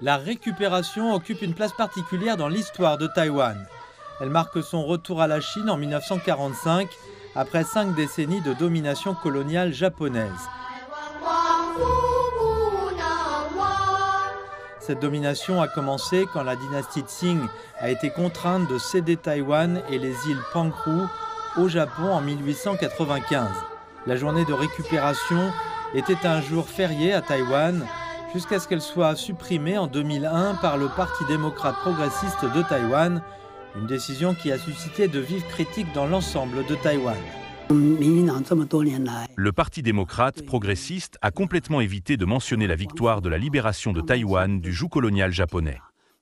La récupération occupe une place particulière dans l'histoire de Taïwan. Elle marque son retour à la Chine en 1945, après 5 décennies de domination coloniale japonaise. Cette domination a commencé quand la dynastie Qing a été contrainte de céder Taïwan et les îles Penghu au Japon en 1895. La journée de récupération était un jour férié à Taïwan, jusqu'à ce qu'elle soit supprimée en 2001 par le Parti démocrate progressiste de Taïwan, une décision qui a suscité de vives critiques dans l'ensemble de Taïwan. Le Parti démocrate progressiste a complètement évité de mentionner la victoire de la libération de Taïwan du joug colonial japonais.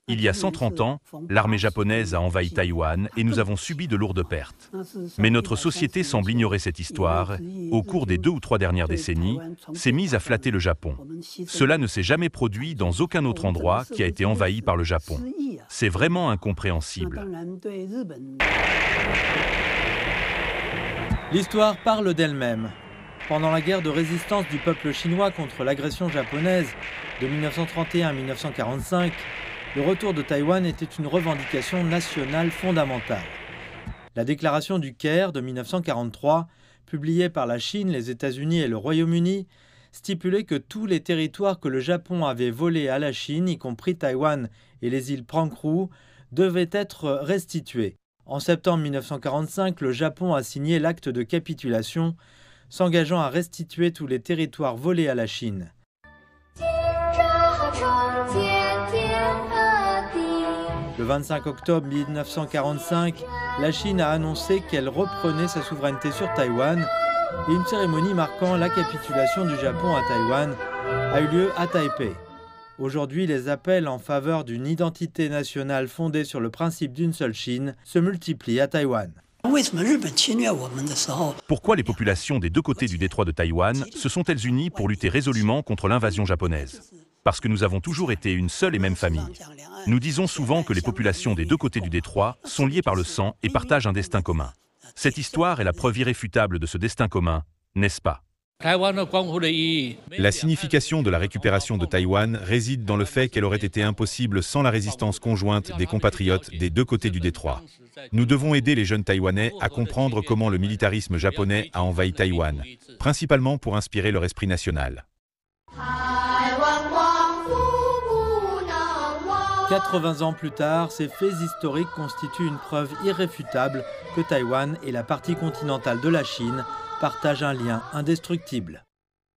Il y a 130 ans, l'armée japonaise a envahi Taïwan et nous avons subi de lourdes pertes. Mais notre société semble ignorer cette histoire. Au cours des 2 ou 3 dernières décennies, s'est mise à flatter le Japon. Cela ne s'est jamais produit dans aucun autre endroit qui a été envahi par le Japon. C'est vraiment incompréhensible. L'histoire parle d'elle-même. Pendant la guerre de résistance du peuple chinois contre l'agression japonaise de 1931 à 1945, le retour de Taïwan était une revendication nationale fondamentale. La déclaration du Caire de 1943, publiée par la Chine, les États-Unis et le Royaume-Uni, stipulait que tous les territoires que le Japon avait volés à la Chine, y compris Taïwan et les îles Penghu, devaient être restitués. En septembre 1945, le Japon a signé l'acte de capitulation, s'engageant à restituer tous les territoires volés à la Chine. Le 25 octobre 1945, la Chine a annoncé qu'elle reprenait sa souveraineté sur Taïwan et une cérémonie marquant la capitulation du Japon à Taïwan a eu lieu à Taipei. Aujourd'hui, les appels en faveur d'une identité nationale fondée sur le principe d'une seule Chine se multiplient à Taïwan. Pourquoi les populations des 2 côtés du détroit de Taïwan se sont-elles unies pour lutter résolument contre l'invasion japonaise? Parce que nous avons toujours été une seule et même famille. Nous disons souvent que les populations des 2 côtés du détroit sont liées par le sang et partagent un destin commun. Cette histoire est la preuve irréfutable de ce destin commun, n'est-ce pas? La signification de la récupération de Taïwan réside dans le fait qu'elle aurait été impossible sans la résistance conjointe des compatriotes des 2 côtés du détroit. Nous devons aider les jeunes Taïwanais à comprendre comment le militarisme japonais a envahi Taïwan, principalement pour inspirer leur esprit national. 80 ans plus tard, ces faits historiques constituent une preuve irréfutable que Taïwan et la partie continentale de la Chine partagent un lien indestructible.